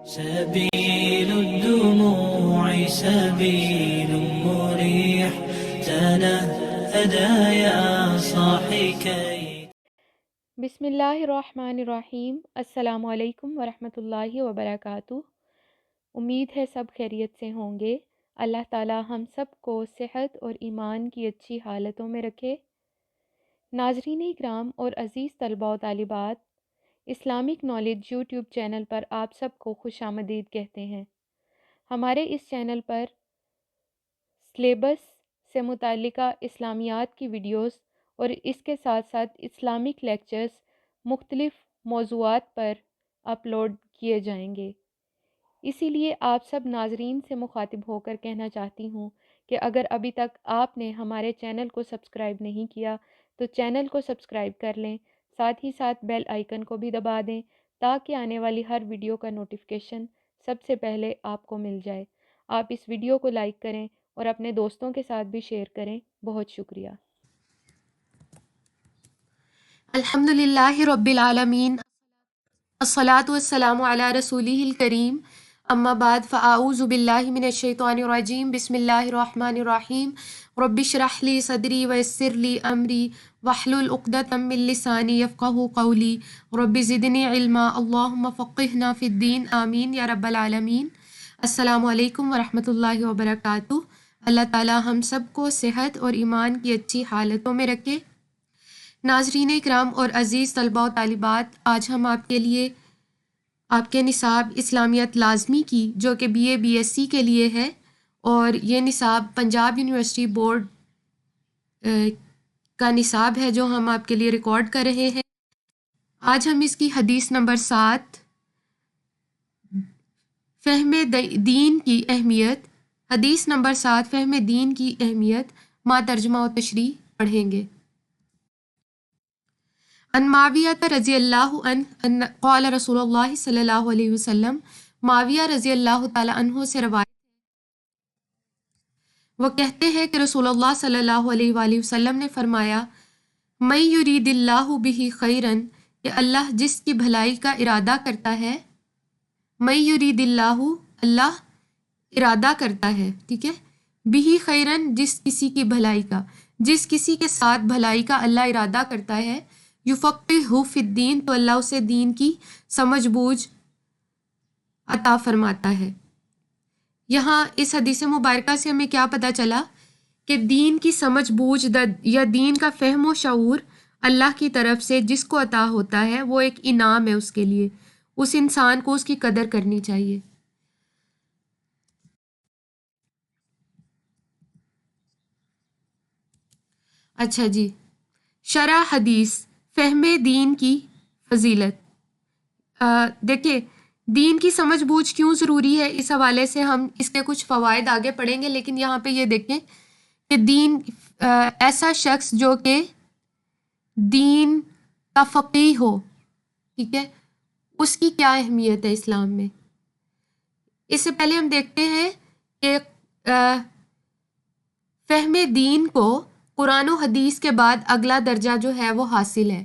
سبيل الدموع سبيل مريح تنهدى يا صاحي كي. بسم اللہ الرحمن الرحیم۔ السلام علیکم ورحمۃ اللہ وبرکاتہ۔ امید ہے سب خیریت سے ہوں گے۔ اللہ تعالی ہم سب کو صحت اور ایمان کی اچھی حالتوں میں رکھے۔ ناظرین اکرام اور عزیز طلباء و طالبات، اسلامک نالج یوٹیوب چینل پر آپ سب کو خوش آمدید کہتے ہیں۔ ہمارے اس چینل پر سلیبس سے متعلقہ اسلامیات کی ویڈیوز اور اس کے ساتھ ساتھ اسلامک لیکچرز مختلف موضوعات پر اپلوڈ کیے جائیں گے۔ اسی لیے آپ سب ناظرین سے مخاطب ہو کر کہنا چاہتی ہوں کہ اگر ابھی تک آپ نے ہمارے چینل کو سبسکرائب نہیں کیا تو چینل کو سبسکرائب کر لیں، ساتھ ہی ساتھ بیل آئیکن کو بھی دبا دیں تاکہ آنے والی ہر ویڈیو کا نوٹیفیکیشن سب سے پہلے آپ کو مل جائے۔ آپ اس ویڈیو کو لائک کریں اور اپنے دوستوں کے ساتھ بھی شیئر کریں۔ بہت شکریہ۔ الحمدللہ رب العالمین، الصلاۃ والسلام علی رسولہ الکریم، اما بعد فاعوذ باللہ من الشیطان الرجیم، بسم اللہ الرحمن الرحیم، رب اشرح لی صدری ویسر لی امری واحلل عقدۃ من لسانی یفقہوا قولی، رب زدنی علما، اللہم فقہنا فی الدین، آمین یا رب العالمین۔ السلام علیکم ورحمۃ اللہ وبرکاتہ۔ اللہ تعالی ہم سب کو صحت اور ایمان کی اچھی حالتوں میں رکھے۔ ناظرین اکرام اور عزیز طلباء و طالبات، آج ہم آپ کے لیے آپ کے نصاب اسلامیات لازمی کی جو کہ B A B S C کے لیے ہے، اور یہ نصاب پنجاب یونیورسٹی بورڈ کا نصاب ہے جو ہم آپ کے لیے ریکارڈ کر رہے ہیں۔ آج ہم اس کی حدیث نمبر 7 فہم دین کی اہمیت، حدیث نمبر 7 فہم دین کی اہمیت ما ترجمہ و تشریح پڑھیں گے۔ ان معاویہ رضی اللہ عنہ قال رسول اللہ صلی اللہ علیہ وسلم، معاویہ رضی اللہ تعالی عنہ سے روایت، وہ کہتے ہیں کہ رسول اللہ صلی اللہ علیہ وآلہ وسلم نے فرمایا، من یرید اللہ بہ خیرا، کہ اللہ جس کی بھلائی کا ارادہ کرتا ہے، من یرید اللہ، اللہ ارادہ کرتا ہے، ٹھیک ہے، بہ خیرا، جس کسی کی بھلائی کا، جس کسی کے ساتھ بھلائی کا اللہ ارادہ کرتا ہے، یفقہہ فی الدین، تو اللہ اسے دین کی سمجھ بوجھ عطا فرماتا ہے۔ یہاں اس حدیث مبارکہ سے ہمیں کیا پتہ چلا کہ دین کی سمجھ بوجھ یا دین کا فہم و شعور اللہ کی طرف سے جس کو عطا ہوتا ہے وہ ایک انعام ہے اس کے لیے، اس انسان کو اس کی قدر کرنی چاہیے۔ اچھا جی، شرح حدیث، فہم دین کی فضیلت۔ دیکھیں، دین کی سمجھ بوجھ کیوں ضروری ہے، اس حوالے سے ہم اس کے کچھ فوائد آگے پڑھیں گے، لیکن یہاں پہ یہ دیکھیں کہ دین ایسا شخص جو کہ دین کا فقیہ ہو، ٹھیک ہے، اس کی کیا اہمیت ہے اسلام میں۔ اس سے پہلے ہم دیکھتے ہیں کہ فہم دین کو قرآن و حدیث کے بعد اگلا درجہ جو ہے وہ حاصل ہے،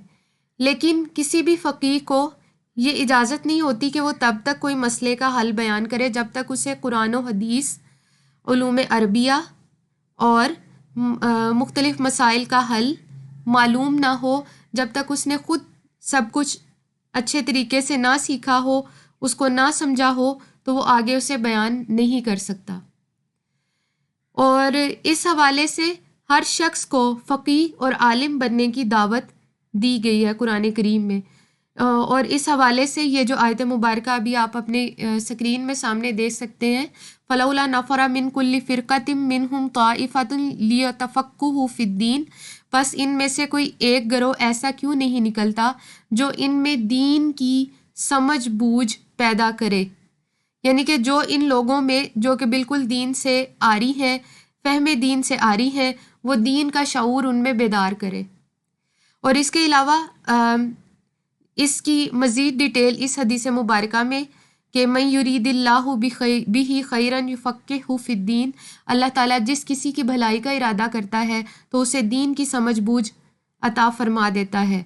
لیکن کسی بھی فقیہ کو یہ اجازت نہیں ہوتی کہ وہ تب تک کوئی مسئلے کا حل بیان کرے جب تک اسے قرآن و حدیث، علوم عربیہ اور مختلف مسائل کا حل معلوم نہ ہو، جب تک اس نے خود سب کچھ اچھے طریقے سے نہ سیکھا ہو، اس کو نہ سمجھا ہو، تو وہ آگے اسے بیان نہیں کر سکتا۔ اور اس حوالے سے ہر شخص کو فقیہ اور عالم بننے کی دعوت دی گئی ہے قرآن کریم میں، اور اس حوالے سے یہ جو آیت مبارکہ ابھی آپ اپنے سکرین میں سامنے دیکھ سکتے ہیں، فلولا نفر من کل فرقۃ منہم طائفۃ لیتفقہوا فی الدین، بس ان میں سے کوئی ایک گروہ ایسا کیوں نہیں نکلتا جو ان میں دین کی سمجھ بوجھ پیدا کرے، یعنی کہ جو ان لوگوں میں جو کہ بالکل دین سے آری ہیں، فہم دین سے آری ہیں، وہ دین کا شعور ان میں بیدار کرے۔ اور اس کے علاوہ اس کی مزید ڈیٹیل اس حدیث مبارکہ میں کہ من یرید اللہ بہ خیرا یفقہہ فی الدین، اللہ تعالیٰ جس کسی کی بھلائی کا ارادہ کرتا ہے تو اسے دین کی سمجھ بوجھ عطا فرما دیتا ہے۔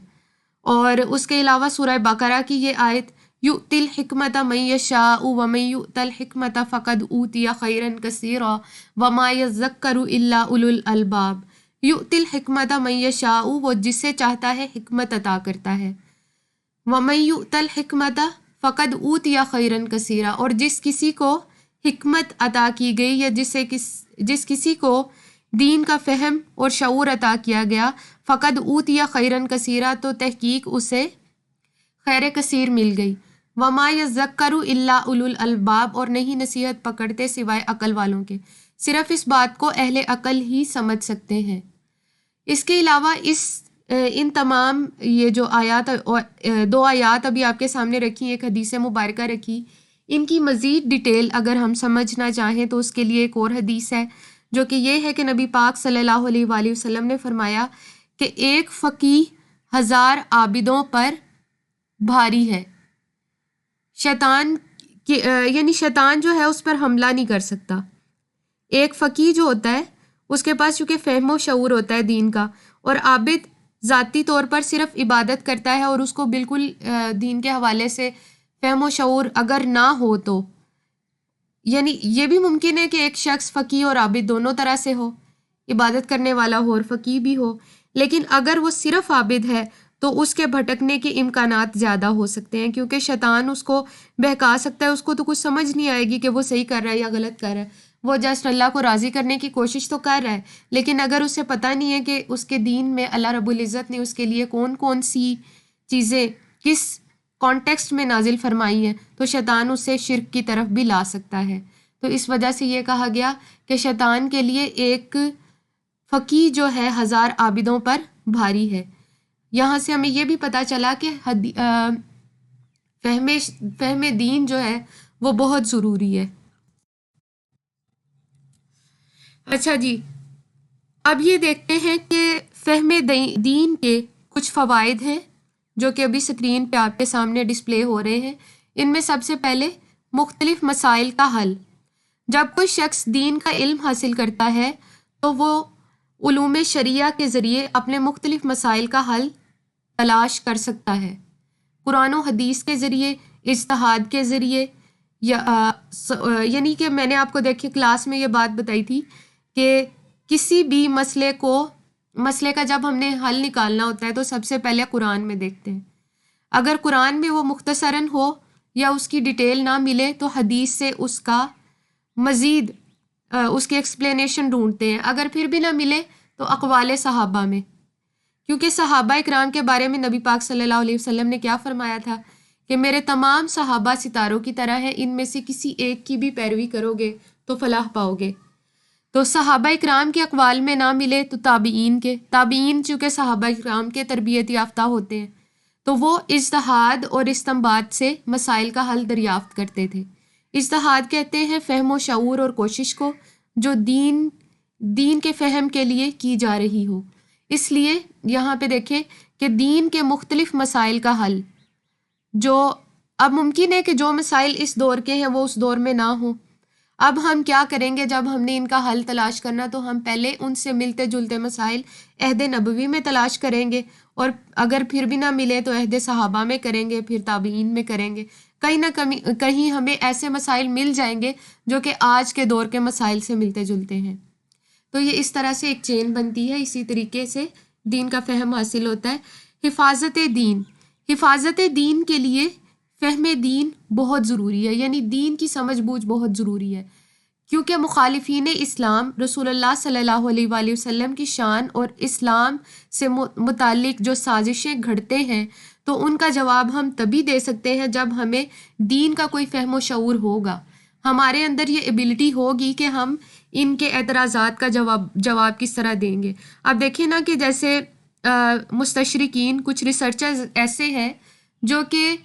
اور اس کے علاوہ سورہ بقرہ کی یہ آیت یؤتی الحکمت من یشاء ومن یؤت الحکمت فقد اوتی خیرا کثیرا وما یذکر الا اولو الالباب۔ یؤتی الحکمت من یشاء، وہ جسے چاہتا ہے حکمت عطا کرتا ہے، ومن یؤت الحکمت فقد اوتی خیرا کثیرا، اور جس کسی کو حکمت عطا کی گئی یا جس کسی کو دین کا فہم اور شعور عطا کیا گیا، فقد اوتی خیرا کثیرا، تو تحقیق اسے خیر کثیر مل گئی۔ وما یذکر الا اولو الالباب، اور نہیں نصیحت پکڑتے سوائے عقل والوں کے، صرف اس بات کو اہل عقل ہی سمجھ سکتے ہیں۔ اس کے علاوہ ان تمام یہ جو آیات، دو آیات ابھی آپ کے سامنے رکھی، ایک حدیث مبارکہ رکھی، ان کی مزید ڈیٹیل اگر ہم سمجھنا چاہیں تو اس کے لیے ایک اور حدیث ہے، جو کہ یہ ہے کہ نبی پاک صلی اللہ علیہ وآلہ وسلم نے فرمایا کہ ایک فقیہ 1000 عابدوں پر بھاری ہے۔ شیطان یعنی شیطان جو ہے اس پر حملہ نہیں کر سکتا۔ ایک فقیہ جو ہوتا ہے اس کے پاس چونکہ فہم و شعور ہوتا ہے دین کا، اور عابد ذاتی طور پر صرف عبادت کرتا ہے اور اس کو بالکل دین کے حوالے سے فہم و شعور اگر نہ ہو تو، یعنی یہ بھی ممکن ہے کہ ایک شخص فقیہ اور عابد دونوں طرح سے ہو، عبادت کرنے والا ہو اور فقیہ بھی ہو، لیکن اگر وہ صرف عابد ہے تو اس کے بھٹکنے کے امکانات زیادہ ہو سکتے ہیں، کیونکہ شیطان اس کو بہکا سکتا ہے، اس کو تو کچھ سمجھ نہیں آئے گی کہ وہ صحیح کر رہا ہے یا غلط کر رہا ہے، وہ جسٹ اللہ کو راضی کرنے کی کوشش تو کر رہا ہے، لیکن اگر اسے پتہ نہیں ہے کہ اس کے دین میں اللہ رب العزت نے اس کے لیے کون کون سی چیزیں کس کانٹیکسٹ میں نازل فرمائی ہیں، تو شیطان اسے شرک کی طرف بھی لا سکتا ہے۔ تو اس وجہ سے یہ کہا گیا کہ شیطان کے لیے ایک فقیہ جو ہے 1000 عابدوں پر بھاری ہے۔ یہاں سے ہمیں یہ بھی پتہ چلا کہ فہم دین جو ہے وہ بہت ضروری ہے۔ اچھا جی، اب یہ دیکھتے ہیں کہ فہم دین کے کچھ فوائد ہیں جو کہ ابھی سکرین پہ آپ کے سامنے ڈسپلے ہو رہے ہیں۔ ان میں سب سے پہلے مختلف مسائل کا حل۔ جب کوئی شخص دین کا علم حاصل کرتا ہے تو وہ علوم شرعیہ کے ذریعے اپنے مختلف مسائل کا حل تلاش کر سکتا ہے، قرآن و حدیث کے ذریعے، اجتہاد کے ذریعے، یعنی کہ میں نے آپ کو دیکھے کلاس میں یہ بات بتائی تھی کہ کسی بھی مسئلے کا جب ہم نے حل نکالنا ہوتا ہے تو سب سے پہلے قرآن میں دیکھتے ہیں، اگر قرآن میں وہ مختصراً ہو یا اس کی ڈیٹیل نہ ملے تو حدیث سے اس کا مزید اس کی ایکسپلینیشن ڈھونڈتے ہیں، اگر پھر بھی نہ ملے تو اقوال صحابہ میں، کیونکہ صحابہ اکرام کے بارے میں نبی پاک صلی اللہ علیہ وسلم نے کیا فرمایا تھا کہ میرے تمام صحابہ ستاروں کی طرح ہیں، ان میں سے کسی ایک کی بھی پیروی کرو گے تو فلاح پاؤ گے۔ تو صحابہ اکرام کے اقوال میں نہ ملے تو تابعین چونکہ صحابہ اکرام کے تربیت یافتہ ہوتے ہیں تو وہ اجتہاد اور استنباط سے مسائل کا حل دریافت کرتے تھے۔ اجتہاد کہتے ہیں فہم و شعور اور کوشش کو جو دین کے فہم کے لیے کی جا رہی ہو۔ اس لیے یہاں پہ دیکھیں کہ دین کے مختلف مسائل کا حل، جو اب ممکن ہے کہ جو مسائل اس دور کے ہیں وہ اس دور میں نہ ہوں، اب ہم کیا کریں گے جب ہم نے ان کا حل تلاش کرنا تو ہم پہلے ان سے ملتے جلتے مسائل عہد نبوی میں تلاش کریں گے، اور اگر پھر بھی نہ ملے تو عہد صحابہ میں کریں گے، پھر تابعین میں کریں گے، کہیں نہ کہیں ہمیں ایسے مسائل مل جائیں گے جو کہ آج کے دور کے مسائل سے ملتے جلتے ہیں۔ تو یہ اس طرح سے ایک چین بنتی ہے، اسی طریقے سے دین کا فہم حاصل ہوتا ہے۔ حفاظت دین کے لیے فہم دین بہت ضروری ہے، یعنی دین کی سمجھ بوجھ بہت ضروری ہے، کیونکہ مخالفین اسلام رسول اللہ صلی اللہ علیہ وآلہ وسلم کی شان اور اسلام سے متعلق جو سازشیں گھڑتے ہیں تو ان کا جواب ہم تبھی دے سکتے ہیں جب ہمیں دین کا کوئی فہم و شعور ہوگا، ہمارے اندر یہ ایبلٹی ہوگی کہ ہم ان کے اعتراضات کا جواب کس طرح دیں گے۔ اب دیکھیں نا کہ جیسے مستشرقین، کچھ ریسرچرز ایسے ہیں جو کہ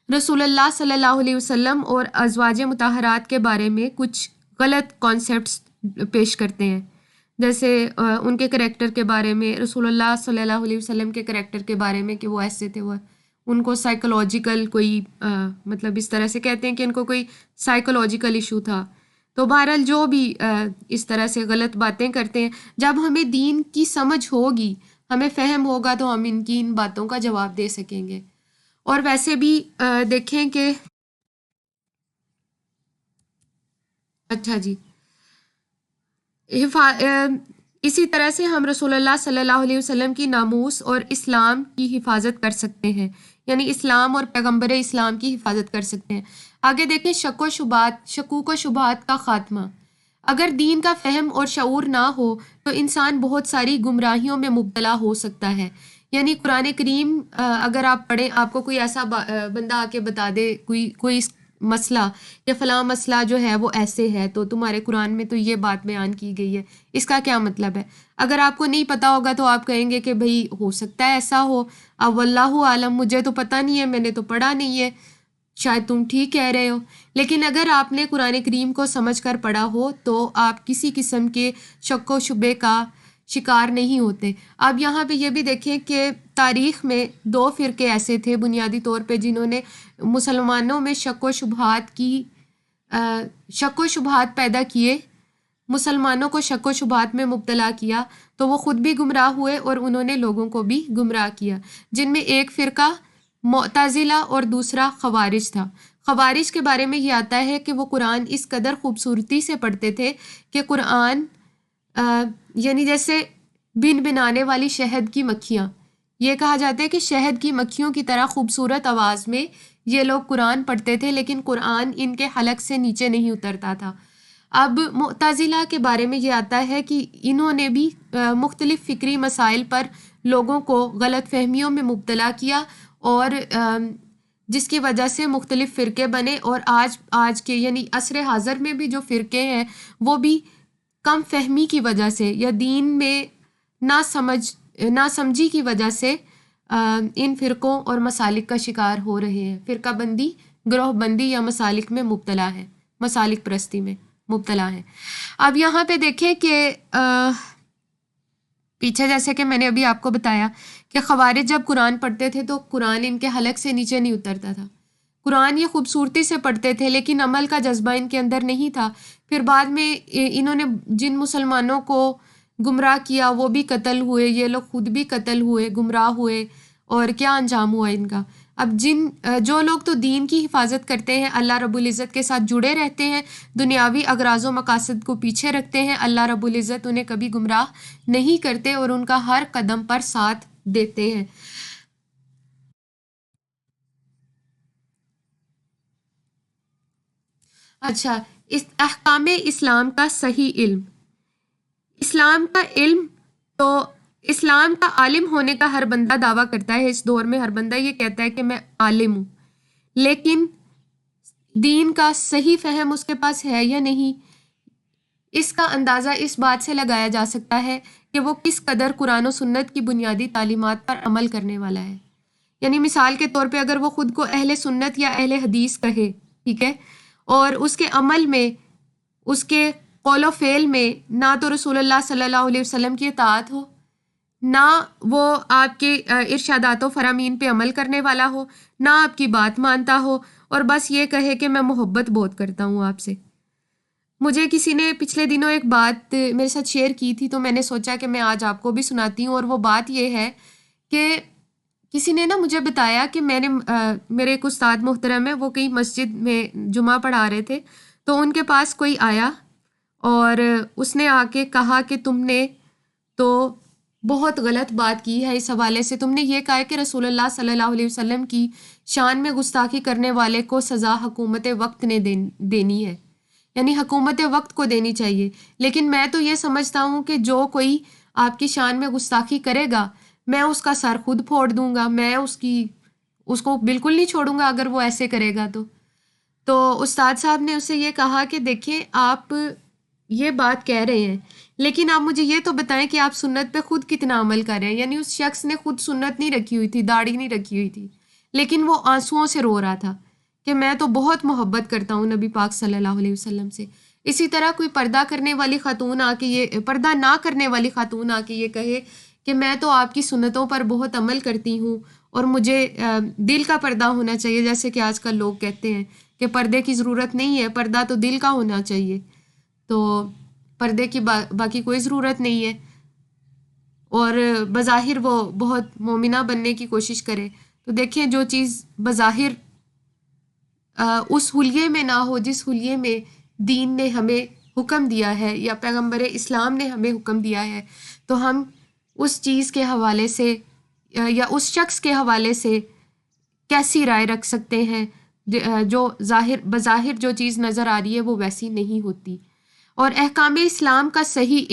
رسول اللہ صلی اللہ علیہ وسلم اور ازواج مطہرات کے بارے میں کچھ غلط کانسیپٹس پیش کرتے ہیں، جیسے ان کے کریکٹر کے بارے میں، رسول اللہ صلی اللہ علیہ وسلم کے کریکٹر کے بارے میں کہ وہ ایسے تھے، وہ ان کو سائیکولوجیکل کوئی مطلب اس طرح سے کہتے ہیں کہ ان کو کوئی سائیکولوجیکل ایشو تھا۔ تو بہرحال جو بھی اس طرح سے غلط باتیں کرتے ہیں، جب ہمیں دین کی سمجھ ہوگی، ہمیں فہم ہوگا تو ہم ان باتوں کا جواب دے سکیں گے۔ اور ویسے بھی دیکھیں کہ اچھا جی، اسی طرح سے ہم رسول اللہ صلی اللہ علیہ وسلم کی ناموس اور اسلام کی حفاظت کر سکتے ہیں، یعنی اسلام اور پیغمبر اسلام کی حفاظت کر سکتے ہیں۔ آگے دیکھیں شکوک و شبہات کا خاتمہ۔ اگر دین کا فہم اور شعور نہ ہو تو انسان بہت ساری گمراہیوں میں مبتلا ہو سکتا ہے۔ یعنی قرآن کریم اگر آپ پڑھیں، آپ کو کوئی ایسا بندہ آ کے بتا دے کوئی مسئلہ یا فلاں مسئلہ جو ہے وہ ایسے ہے، تو تمہارے قرآن میں تو یہ بات بیان کی گئی ہے، اس کا کیا مطلب ہے؟ اگر آپ کو نہیں پتا ہوگا تو آپ کہیں گے کہ بھئی ہو سکتا ہے ایسا ہو، اب واللہ عالم، مجھے تو پتہ نہیں ہے، میں نے تو پڑھا نہیں ہے، شاید تم ٹھیک کہہ رہے ہو۔ لیکن اگر آپ نے قرآن کریم کو سمجھ کر پڑھا ہو تو آپ کسی قسم کے شک و شبے کا شکار نہیں ہوتے۔ اب یہاں پہ یہ بھی دیکھیں کہ تاریخ میں 2 فرقے ایسے تھے بنیادی طور پہ جنہوں نے مسلمانوں میں شک و شبہات پیدا کیے، مسلمانوں کو شک و شبہات میں مبتلا کیا، تو وہ خود بھی گمراہ ہوئے اور انہوں نے لوگوں کو بھی گمراہ کیا، جن میں ایک فرقہ معتزلہ اور دوسرا خوارج تھا۔ خوارج کے بارے میں یہ آتا ہے کہ وہ قرآن اس قدر خوبصورتی سے پڑھتے تھے کہ قرآن یعنی جیسے بنانے والی شہد کی مکھیاں، یہ کہا جاتا ہے کہ شہد کی مکھیوں کی طرح خوبصورت آواز میں یہ لوگ قرآن پڑھتے تھے، لیکن قرآن ان کے حلق سے نیچے نہیں اترتا تھا۔ اب معتزلہ کے بارے میں یہ آتا ہے کہ انہوں نے بھی مختلف فکری مسائل پر لوگوں کو غلط فہمیوں میں مبتلا کیا، اور جس کی وجہ سے مختلف فرقے بنے، اور آج کے یعنی عصر حاضر میں بھی جو فرقے ہیں وہ بھی کم فہمی کی وجہ سے یا دین میں ناسمجھی کی وجہ سے ان فرقوں اور مسالک کا شکار ہو رہے ہیں۔ فرقہ بندی، گروہ بندی یا مسالک میں مبتلا ہے، مسالک پرستی میں مبتلا ہے۔ اب یہاں پہ دیکھیں کہ پیچھے جیسے کہ میں نے ابھی آپ کو بتایا کہ خوارج جب قرآن پڑھتے تھے تو قرآن ان کے حلق سے نیچے نہیں اترتا تھا۔ قرآن یہ خوبصورتی سے پڑھتے تھے لیکن عمل کا جذبہ ان کے اندر نہیں تھا۔ پھر بعد میں انہوں نے جن مسلمانوں کو گمراہ کیا وہ بھی قتل ہوئے، یہ لوگ خود بھی قتل ہوئے، گمراہ ہوئے، اور کیا انجام ہوا ان کا۔ اب جو لوگ تو دین کی حفاظت کرتے ہیں، اللہ رب العزت کے ساتھ جڑے رہتے ہیں، دنیاوی اغراض و مقاصد کو پیچھے رکھتے ہیں، اللہ رب العزت انہیں کبھی گمراہ نہیں کرتے اور ان کا ہر قدم پر ساتھ دیتے ہیں۔ اچھا، احکام اسلام کا صحیح علم۔ اسلام کا علم تو اسلام کا عالم ہونے کا ہر بندہ دعویٰ کرتا ہے، اس دور میں ہر بندہ یہ کہتا ہے کہ میں عالم ہوں، لیکن دین کا صحیح فہم اس کے پاس ہے یا نہیں، اس کا اندازہ اس بات سے لگایا جا سکتا ہے کہ وہ کس قدر قرآن و سنت کی بنیادی تعلیمات پر عمل کرنے والا ہے۔ یعنی مثال کے طور پہ اگر وہ خود کو اہل سنت یا اہل حدیث کہے، ٹھیک ہے، اور اس کے عمل میں، اس کے قول و فعل میں نہ تو رسول اللہ صلی اللہ علیہ وسلم کی اطاعت ہو، نہ وہ آپ کے ارشادات و فرامین پہ عمل کرنے والا ہو، نہ آپ کی بات مانتا ہو، اور بس یہ کہے کہ میں محبت بہت کرتا ہوں آپ سے۔ مجھے کسی نے پچھلے دنوں ایک بات میرے ساتھ شیئر کی تھی، تو میں نے سوچا کہ میں آج آپ کو بھی سناتی ہوں، اور وہ بات یہ ہے کہ کسی نے مجھے بتایا کہ میرے ایک استاد محترم ہے، وہ کہیں مسجد میں جمعہ پڑھا رہے تھے، تو ان کے پاس کوئی آیا اور اس نے آ کے کہا کہ تم نے تو بہت غلط بات کی ہے، اس حوالے سے تم نے یہ کہا کہ رسول اللہ صلی اللہ علیہ وسلم کی شان میں گستاخی کرنے والے کو سزا حکومت وقت نے دینی ہے، یعنی حکومت وقت کو دینی چاہیے، لیکن میں تو یہ سمجھتا ہوں کہ جو کوئی آپ کی شان میں گستاخی کرے گا میں اس کا سر خود پھوڑ دوں گا، میں اس کو بالکل نہیں چھوڑوں گا اگر وہ ایسے کرے گا۔ تو استاد صاحب نے اسے یہ کہا کہ دیکھیں آپ یہ بات کہہ رہے ہیں، لیکن آپ مجھے یہ تو بتائیں کہ آپ سنت پہ خود کتنا عمل کر رہے ہیں۔ یعنی اس شخص نے خود سنت نہیں رکھی ہوئی تھی، داڑھی نہیں رکھی ہوئی تھی، لیکن وہ آنسوؤں سے رو رہا تھا کہ میں تو بہت محبت کرتا ہوں نبی پاک صلی اللہ علیہ وسلم سے۔ اسی طرح کوئی پردہ کرنے والی خاتون آ کے پردہ نہ کرنے والی خاتون آ کے یہ کہے کہ میں تو آپ کی سنتوں پر بہت عمل کرتی ہوں اور مجھے دل کا پردہ ہونا چاہیے، جیسے کہ آج کل لوگ کہتے ہیں کہ پردے کی ضرورت نہیں ہے، پردہ تو دل کا ہونا چاہیے، تو پردے کی باقی کوئی ضرورت نہیں ہے، اور بظاہر وہ بہت مومنہ بننے کی کوشش کرے، تو دیکھیں جو چیز بظاہر اس حلیے میں نہ ہو جس حلیے میں دین نے ہمیں حکم دیا ہے یا پیغمبر اسلام نے ہمیں حکم دیا ہے، تو ہم اس چیز کے حوالے سے یا اس شخص کے حوالے سے کیسی رائے رکھ سکتے ہیں جو بظاہر جو چیز نظر آ رہی ہے وہ ویسی نہیں ہوتی۔ اور احکام اسلام کا صحیح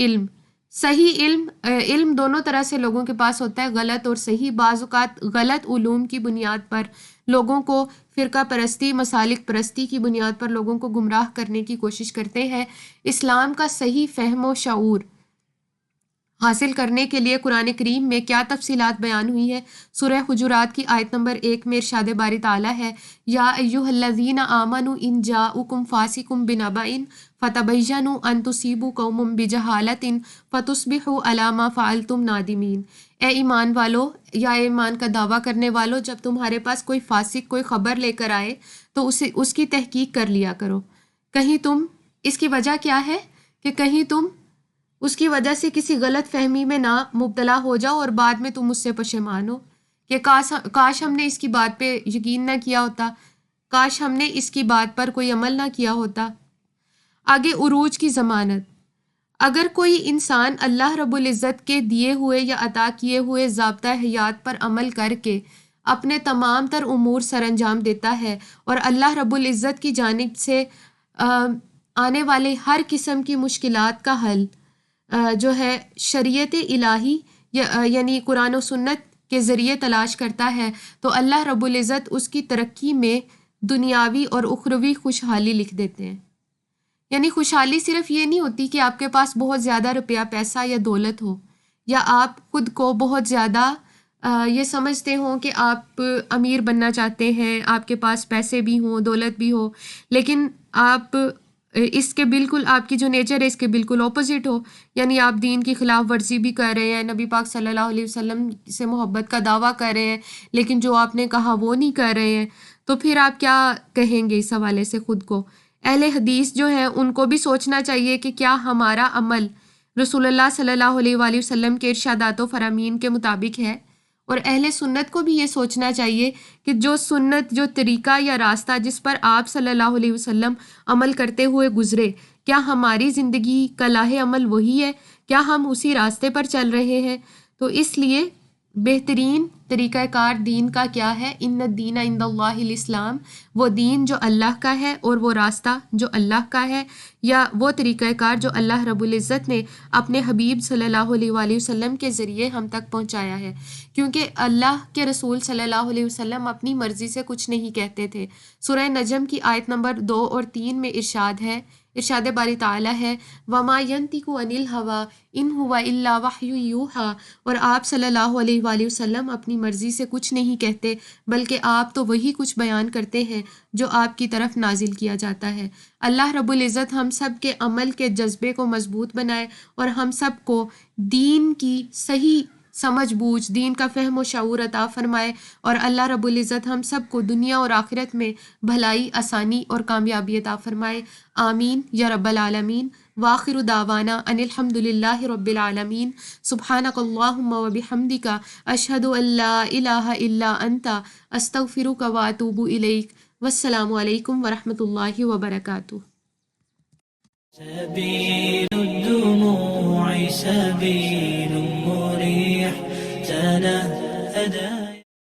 علم دونوں طرح سے لوگوں کے پاس ہوتا ہے، غلط اور صحیح۔ بعض اوقات غلط علوم کی بنیاد پر لوگوں کو فرقہ پرستی، مسالک پرستی کی بنیاد پر لوگوں کو گمراہ کرنے کی کوشش کرتے ہیں۔ اسلام کا صحیح فہم و شعور حاصل کرنے کے لیے قرآن کریم میں کیا تفصیلات بیان ہوئی ہے؟ سورہ حجرات کی آیت نمبر 1 میں ارشاد باری تعالیٰ ہے، یا ایھا الذین آمنوا ان جاءکم فاسق بنبأ فتبینوا ان تصیبوا قوما بجہالۃ فتصبحوا علی ما فعلتم نادمین۔ اے ایمان والو یا اے ایمان کا دعویٰ کرنے والو، جب تمہارے پاس کوئی فاسق کوئی خبر لے کر آئے تو اس کی تحقیق کر لیا کرو۔ کہیں تم اس کی وجہ کیا ہے کہ کہیں تم اس کی وجہ سے کسی غلط فہمی میں نہ مبتلا ہو جاؤ اور بعد میں تم اس سے پشیمان ہو کہ کاش ہم نے اس کی بات پہ یقین نہ کیا ہوتا، کاش ہم نے اس کی بات پر کوئی عمل نہ کیا ہوتا۔ آگے عروج کی ضمانت۔ اگر کوئی انسان اللہ رب العزت کے دیے ہوئے یا عطا کیے ہوئے ضابطہ حیات پر عمل کر کے اپنے تمام تر امور سر انجام دیتا ہے اور اللہ رب العزت کی جانب سے آنے والے ہر قسم کی مشکلات کا حل جو ہے شریعت الہی یعنی قرآن و سنت کے ذریعے تلاش کرتا ہے، تو اللہ رب العزت اس کی ترقی میں دنیاوی اور اخروی خوشحالی لکھ دیتے ہیں۔ یعنی خوشحالی صرف یہ نہیں ہوتی کہ آپ کے پاس بہت زیادہ روپیہ پیسہ یا دولت ہو، یا آپ خود کو بہت زیادہ یہ سمجھتے ہوں کہ آپ امیر بننا چاہتے ہیں، آپ کے پاس پیسے بھی ہوں، دولت بھی ہو، لیکن آپ اس کے بالکل آپ کی جو نیچر ہے اس کے بالکل اپوزٹ ہو، یعنی آپ دین کی خلاف ورزی بھی کر رہے ہیں، نبی پاک صلی اللہ علیہ وسلم سے محبت کا دعویٰ کر رہے ہیں، لیکن جو آپ نے کہا وہ نہیں کر رہے ہیں، تو پھر آپ کیا کہیں گے اس حوالے سے خود کو؟ اہل حدیث جو ہیں ان کو بھی سوچنا چاہیے کہ کیا ہمارا عمل رسول اللہ صلی اللہ علیہ وآلہ وسلم کے ارشادات و فرامین کے مطابق ہے، اور اہل سنت کو بھی یہ سوچنا چاہیے کہ جو سنت، جو طریقہ یا راستہ جس پر آپ صلی اللہ علیہ وسلم عمل کرتے ہوئے گزرے، کیا ہماری زندگی کا لاہ عمل وہی ہے؟ کیا ہم اسی راستے پر چل رہے ہیں؟ تو اس لیے بہترین طریقہ کار دین کا کیا ہے؟ ان الدین عند اللہ الاسلام، وہ دین جو اللہ کا ہے اور وہ راستہ جو اللہ کا ہے، یا وہ طریقہ کار جو اللہ رب العزت نے اپنے حبیب صلی اللہ علیہ وآلہ وسلم کے ذریعے ہم تک پہنچایا ہے۔ کیونکہ اللہ کے رسول صلی اللہ علیہ وسلم اپنی مرضی سے کچھ نہیں کہتے تھے۔ سورہ نجم کی آیت نمبر 2 اور 3 میں ارشاد باری تعالیٰ ہے، وَمَا يَنطِقُ عَنِ الْهَوَىٰ إِنْ هُوَ إِلَّا وَحْيٌ يُوحَىٰ، اور آپ صلی اللہ علیہ وآلہ وسلم اپنی مرضی سے کچھ نہیں کہتے بلکہ آپ تو وہی کچھ بیان کرتے ہیں جو آپ کی طرف نازل کیا جاتا ہے۔ اللہ رب العزت ہم سب کے عمل کے جذبے کو مضبوط بنائے اور ہم سب کو دین کی صحیح سمجھ بوجھ، دین کا فہم و شعور عطا فرمائے، اور اللہ رب العزت ہم سب کو دنیا اور آخرت میں بھلائی، آسانی اور کامیابی عطا فرمائے۔ آمین یا رب العالمین۔ وآخر دعوانا ان الحمد للہ رب العالمین۔ سبحانک اللہم و بحمدک، اشہد ان لا الہ الا انت، استغفرک و اتوب الیک۔ والسلام علیکم ورحمۃ اللہ وبرکاتہ۔ سبيل الدموع سبيل مريح تنهدى